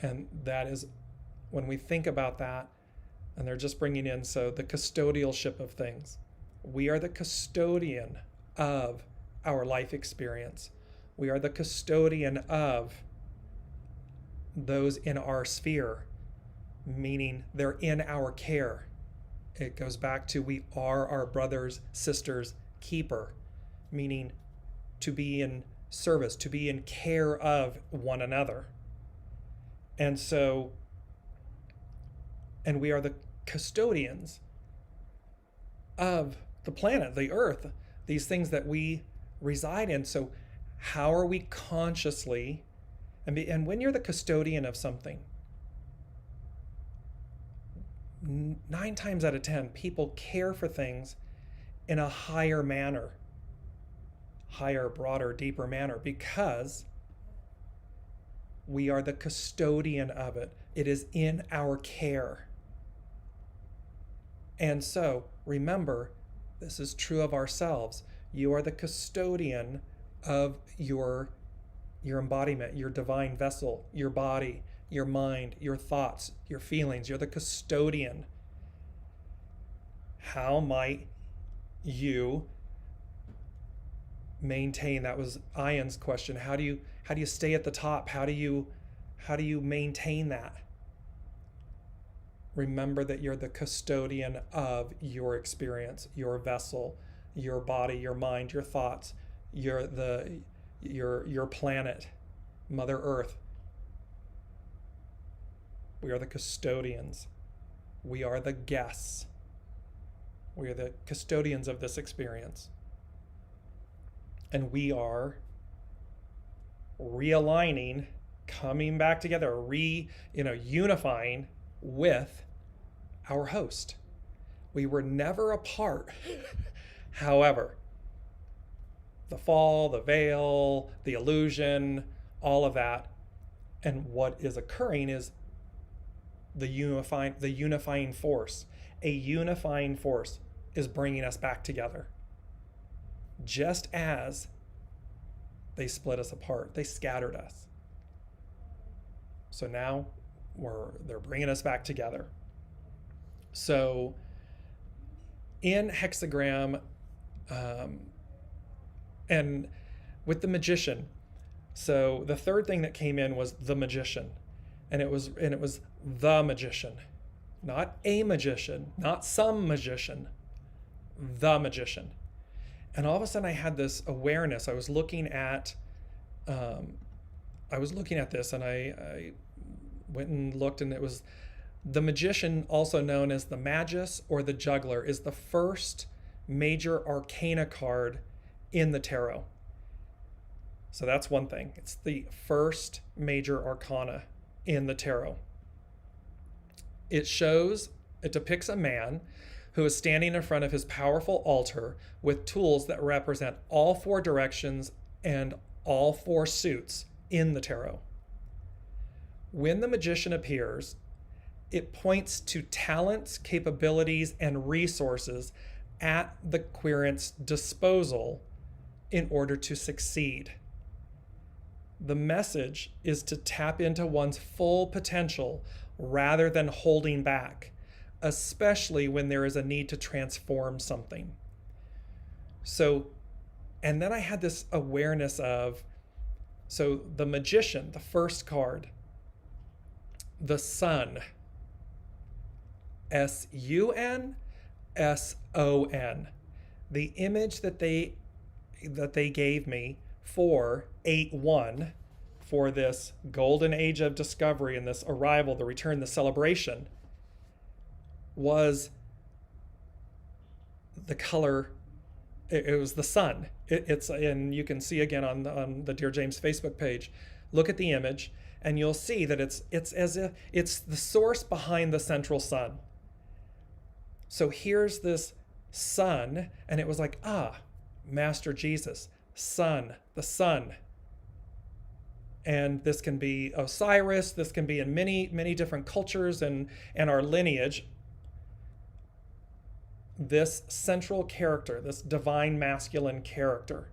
And that is, when we think about that, and they're just bringing in, so the custodialship of things. We are the custodian of our life experience. We are the custodian of those in our sphere, meaning they're in our care. It goes back to we are our brother's, sister's keeper, meaning to be in service, to be in care of one another. And so, and we are the custodians of the planet, the earth, these things that we reside in. So how are we consciously, and when you're the custodian of something, 9 times out of 10, people care for things in a higher manner, higher, broader, deeper manner, because we are the custodian of it. It is in our care. And so, remember, this is true of ourselves. You are the custodian of your embodiment, your divine vessel, your body, your mind, your thoughts, your feelings. You're the custodian. How might you maintain? That was Ian's question. How do you stay at the top? How do you maintain that? Remember that you're the custodian of your experience, your vessel, your body, your mind, your thoughts, your planet, Mother Earth. We are the custodians. We are the guests. We are the custodians of this experience. And we are realigning, coming back together, unifying with our host. We were never apart. However, the fall, the veil, the illusion, all of that, and what is occurring is the unifying force. A unifying force is bringing us back together. Just as they split us apart, they scattered us. So now they're bringing us back together. So in hexagram, and with the magician, so the third thing that came in was the magician, and it was the magician, not a magician, not some magician, the magician. And all of a sudden I had this awareness. I was looking at this, and I went and looked, and it was the magician, also known as the magus or the juggler, is the first major arcana card in the tarot. So that's one thing. It's the first major arcana in the tarot. It depicts a man who is standing in front of his powerful altar with tools that represent all 4 directions and all 4 suits in the tarot. When the magician appears, it points to talents, capabilities, and resources at the querent's disposal in order to succeed. The message is to tap into one's full potential rather than holding back, especially when there is a need to transform something. So, and then I had this awareness of, so the magician, the first card, the sun, S-U-N, S-O-N. The image that they gave me for 8-1, for this golden age of discovery and this arrival, the return, the celebration, was the color It was the sun. It's, and you can see again on the Dearjames Facebook page. Look at the image, and you'll see that it's as if it's the source behind the central sun. So here's this sun, and it was like, Master Jesus, sun, the sun. And this can be Osiris. This can be in many, many different cultures and our lineage. This central character, this divine masculine character,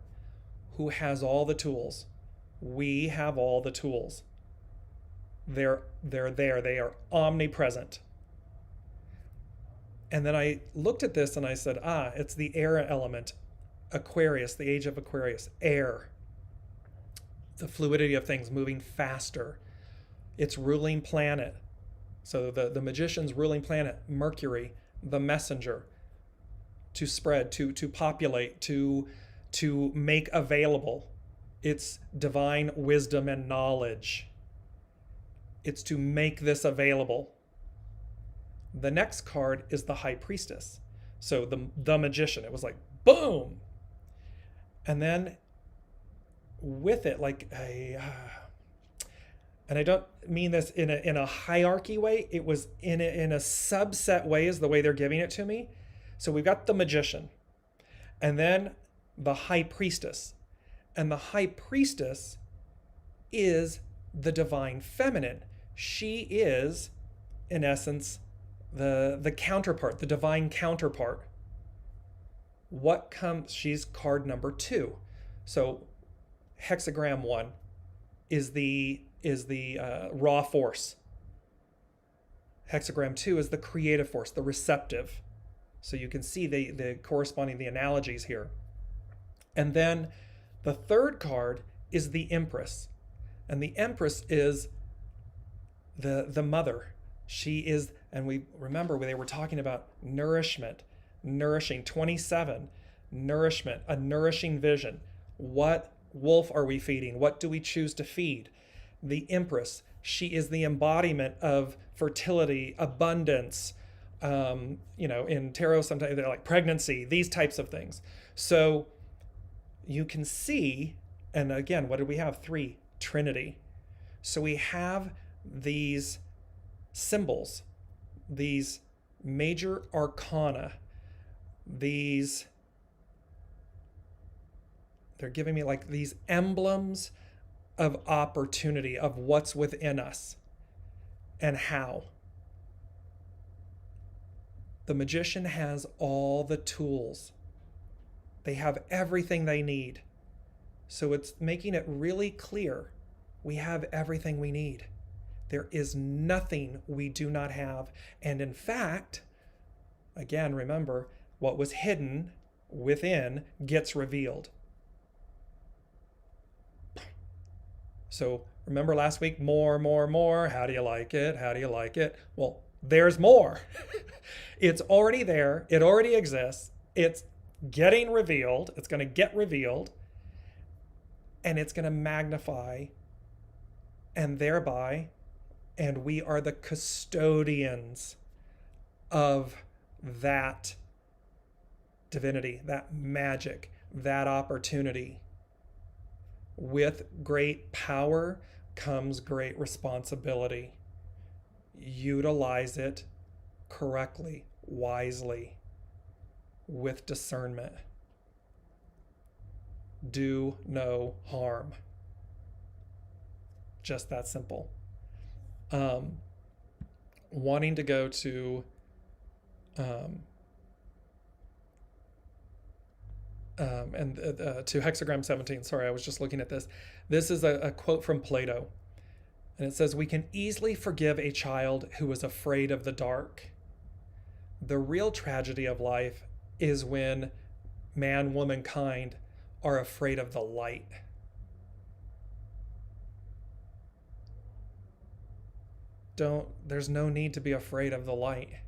who has all the tools. We have all the tools. They're there. They are omnipresent. And then I looked at this and I said, it's the air element. Aquarius, the age of Aquarius, air. The fluidity of things moving faster. Its ruling planet. So the magician's ruling planet, Mercury, the messenger, to spread, to populate, to make available. It's divine wisdom and knowledge. It's to make this available. The next card is the High Priestess. So the magician. It was like, boom! And then with it, like and I don't mean this in a hierarchy way. It was in a subset way is the way they're giving it to me. So we've got the magician, and then the High Priestess. And the High Priestess is the divine feminine. She is, in essence, the counterpart, the divine counterpart. What comes? She's card number 2. So hexagram 1 is the raw force. Hexagram 2 is the creative force, the receptive. So you can see the corresponding, the analogies here. And then the third card is the Empress. And the Empress is the mother. She is, and we remember they were talking about nourishment, nourishing, 27, nourishment, a nourishing vision. What wolf are we feeding? What do we choose to feed? The Empress, she is the embodiment of fertility, abundance. In tarot, sometimes they're like pregnancy, these types of things. So you can see, and again, what did we have? 3, Trinity. So we have these symbols, these major arcana, they're giving me like these emblems of opportunity, of what's within us and how. The magician has all the tools. They have everything they need. So it's making it really clear we have everything we need. There is nothing we do not have. And in fact, again, remember, what was hidden within gets revealed. So remember last week, more. How do you like it? How do you like it? Well, there's more. It's already there. It already exists. It's getting revealed. It's going to get revealed. And it's going to magnify. And thereby, and we are the custodians of that divinity, that magic, that opportunity. With great power comes great responsibility. Utilize it correctly, wisely, with discernment. Do no harm. Just that simple. Wanting to go to to hexagram 17. Sorry, I was just looking at this. This is a quote from Plato. And it says, "We can easily forgive a child who is afraid of the dark. The real tragedy of life is when man, womankind are afraid of the light." There's no need to be afraid of the light.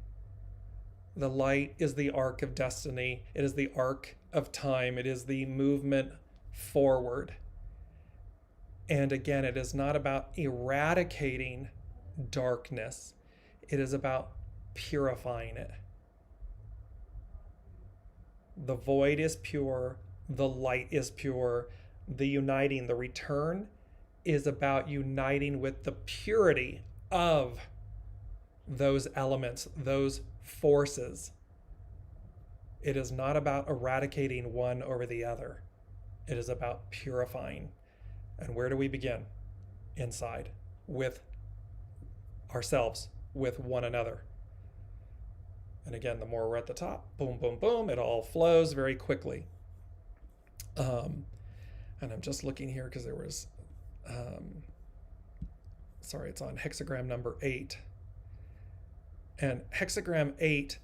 The light is the arc of destiny. It is the arc of time. It is the movement forward. And again, it is not about eradicating darkness. It is about purifying it. The void is pure, the light is pure. The uniting, the return, is about uniting with the purity of those elements, those forces. It is not about eradicating one over the other. It is about purifying. And where do we begin? Inside, with ourselves, with one another. And again, the more we're at the top, boom, boom, boom, it all flows very quickly. And I'm just looking here because there was, sorry, it's on hexagram number 8. And hexagram 8,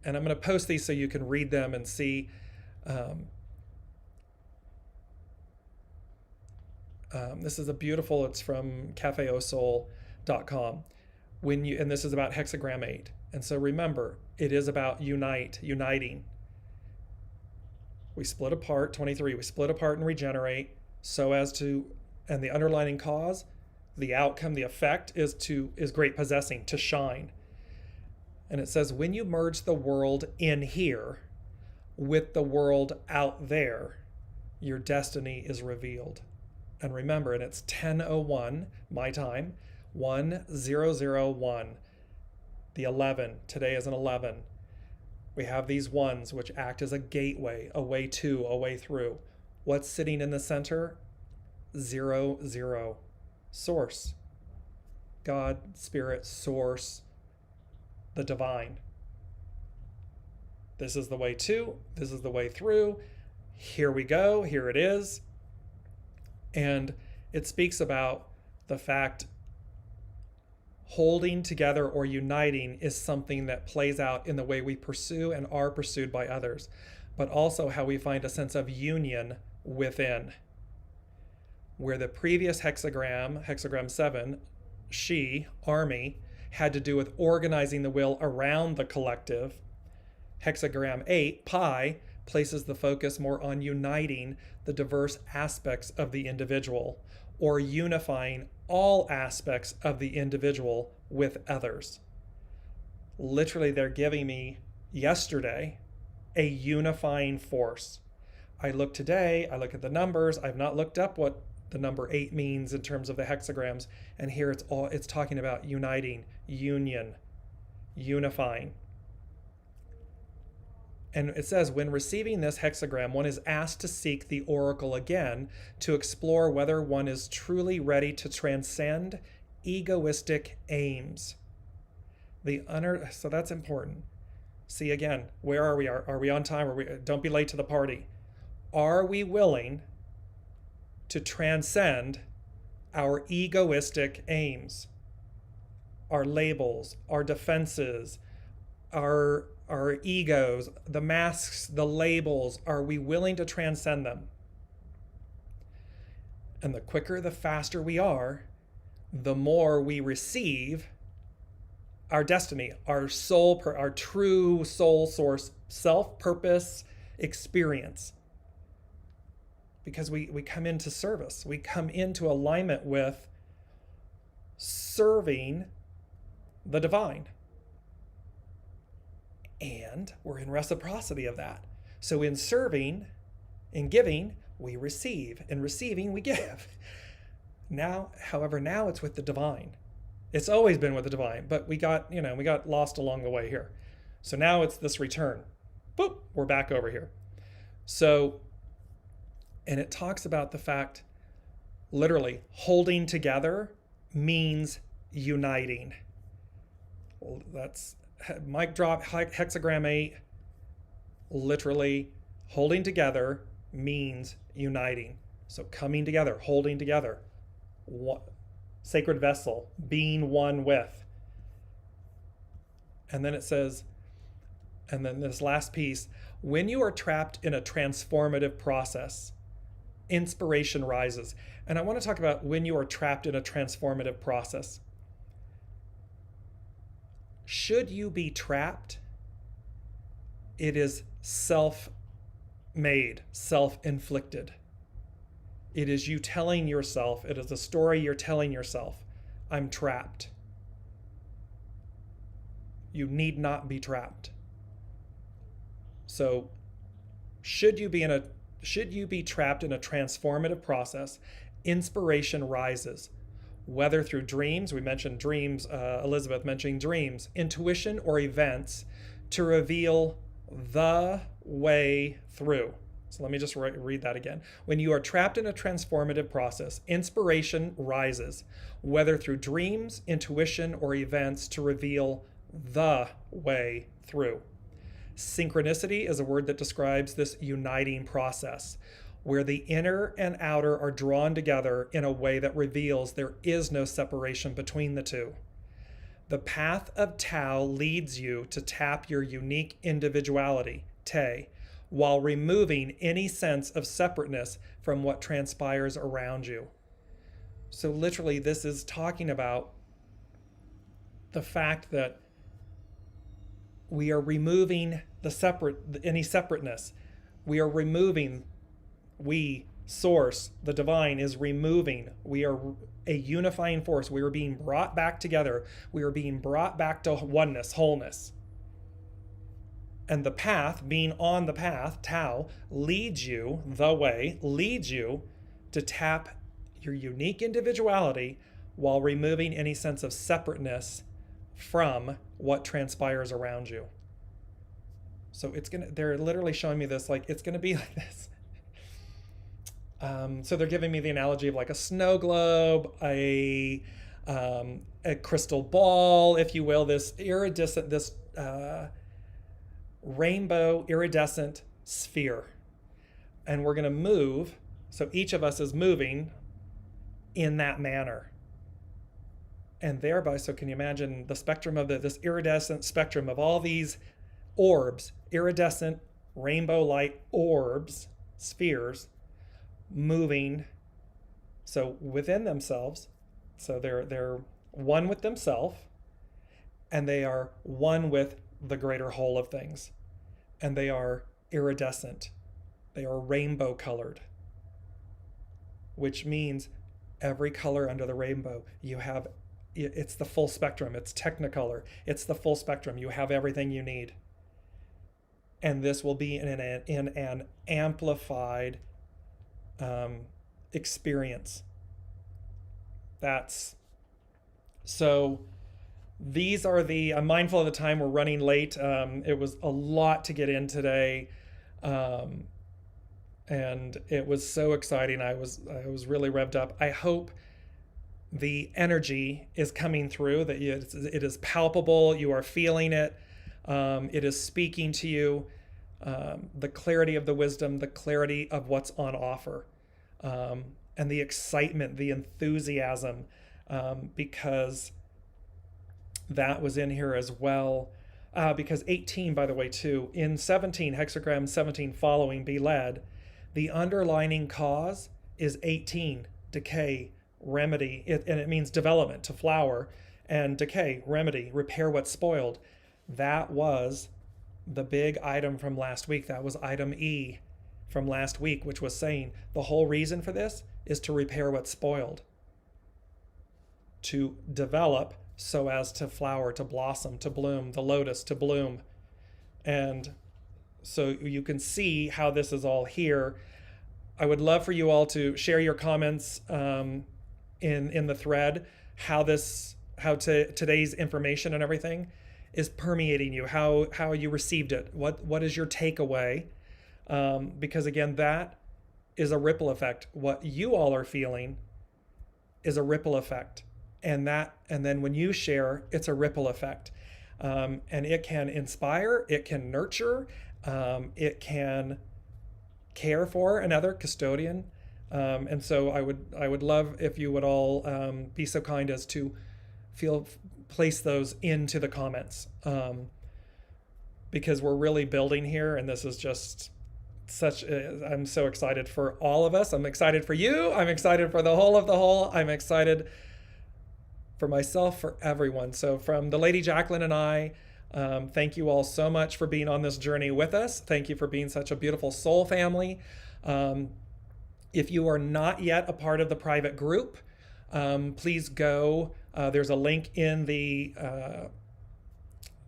and I'm going to post these so you can read them and see. This is a beautiful, it's from cafeausoul.com. And this is about hexagram 8. And so remember, it is about uniting. We split apart, 23, we split apart and regenerate so as to, and the underlying cause, the outcome, the effect is great possessing, to shine. And it says, when you merge the world in here with the world out there, your destiny is revealed. And remember, and it's 10:01 my time, 1001. The 11, today is an 11. We have these ones which act as a gateway, a way to, a way through. What's sitting in the center? 00. Source. God, Spirit, Source, the divine. This is the way to, this is the way through. Here we go, here it is. And it speaks about the fact holding together or uniting is something that plays out in the way we pursue and are pursued by others, but also how we find a sense of union within. Where the previous hexagram, hexagram 7, she, army, had to do with organizing the will around the collective. Hexagram 8, pi, places the focus more on uniting the diverse aspects of the individual, or unifying all aspects of the individual with others. Literally, they're giving me yesterday a unifying force. I look today, I look at the numbers, I've not looked up what the number 8 means in terms of the hexagrams, and here it's talking about uniting, union, unifying. And it says, when receiving this hexagram, one is asked to seek the oracle again to explore whether one is truly ready to transcend egoistic aims. So that's important. See again, where are we? Are we on time? Don't be late to the party. Are we willing to transcend our egoistic aims, our labels, our defenses, our egos, the masks, the labels? Are we willing to transcend them? And the quicker, the faster we are, the more we receive our destiny, our soul, our true soul source, self-purpose experience. Because we come into service. We come into alignment with serving the divine. And we're in reciprocity of that. So in serving, in giving, we receive. In receiving, we give. Now, however, now it's with the divine. It's always been with the divine, but we got lost along the way here. So now it's this return. Boop, we're back over here. So, and it talks about the fact, literally, holding together means uniting. That's mic drop, hexagram 8, literally holding together means uniting. So coming together, holding together, sacred vessel, being one with. And then it says, and then this last piece, when you are trapped in a transformative process, inspiration rises. And I want to talk about when you are trapped in a transformative process. Should you be trapped, it is self-made, self-inflicted. It is you telling yourself, it is a story you're telling yourself, I'm trapped. You need not be trapped. So Should you be trapped in a transformative process, inspiration rises. Whether through dreams, we mentioned dreams, Elizabeth mentioning dreams, intuition, or events, to reveal the way through. So let me just read that again. When you are trapped in a transformative process, inspiration rises, whether through dreams, intuition, or events, to reveal the way through. Synchronicity is a word that describes this uniting process, where the inner and outer are drawn together in a way that reveals there is no separation between the two. The path of Tao leads you to tap your unique individuality, Te, while removing any sense of separateness from what transpires around you. So literally, this is talking about the fact that we are removing any separateness. We are removing, Source, the divine, is removing. We are a unifying force. We are being brought back together. We are being brought back to oneness, wholeness. And the path, being on the path, Tao, leads you, the way, leads you to tap your unique individuality while removing any sense of separateness from what transpires around you. So they're literally showing me this, like, it's gonna be like this. So they're giving me the analogy of like a snow globe, a crystal ball, if you will, this rainbow iridescent sphere. And we're going to move. So each of us is moving in that manner. And thereby, so can you imagine the spectrum of this iridescent spectrum of all these orbs, iridescent rainbow light orbs, spheres, moving, so within themselves. So they're one with themselves, and they are one with the greater whole of things, and they are iridescent. They are rainbow colored, which means every color under the rainbow, it's the full spectrum. It's Technicolor. It's the full spectrum. You have everything you need. And this will be in an amplified experience. So these are I'm mindful of the time. We're running late. It was a lot to get in today. And it was so exciting. I was really revved up. I hope the energy is coming through, that it is palpable. You are feeling it. It is speaking to you. The clarity of the wisdom, the clarity of what's on offer, and the excitement, the enthusiasm, because that was in here as well. Because 18, by the way, too, in 17, hexagram 17, following, be led, the underlining cause is 18, decay, remedy, and it means development, to flower, and decay, remedy, repair what's spoiled. That was the big item from last week. That was item E from last week, which was saying the whole reason for this is to repair what's spoiled, to develop so as to flower, to blossom, to bloom, the lotus to bloom. And so you can see how this is all here. I would love for you all to share your comments in the thread, how today's information and everything is permeating you, how you received it, what is your takeaway, because again, that is a ripple effect. What you all are feeling is a ripple effect, and then when you share, it's a ripple effect, and it can inspire, it can nurture, it can care for another custodian, and so I would love if you would all be so kind as to place those into the comments, because we're really building here, and this is just I'm so excited for all of us. I'm excited for you. I'm excited for the whole of the whole. I'm excited for myself, for everyone. So from the Lady Jacqueline and I, thank you all so much for being on this journey with us. Thank you for being such a beautiful soul family. If you are not yet a part of the private group, please go. There's a link in the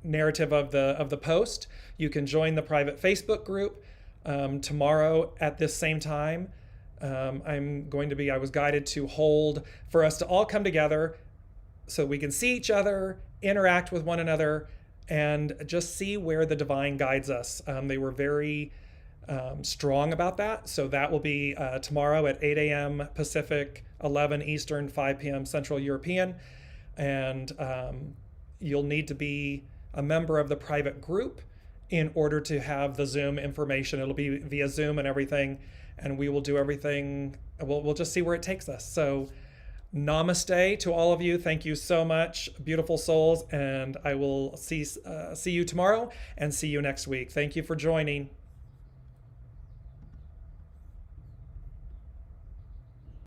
narrative of the post. You can join the private Facebook group. Tomorrow at this same time, I was guided to hold for us to all come together so we can see each other, interact with one another, and just see where the divine guides us. They were very strong about that. So that will be tomorrow at 8 a.m. Pacific, 11 Eastern, 5 p.m. Central European. And you'll need to be a member of the private group in order to have the Zoom information. It'll be via Zoom and everything, and we will do everything. We'll just see where it takes us. So namaste to all of you. Thank you so much, beautiful souls, and I will see you tomorrow and see you next week. Thank you for joining.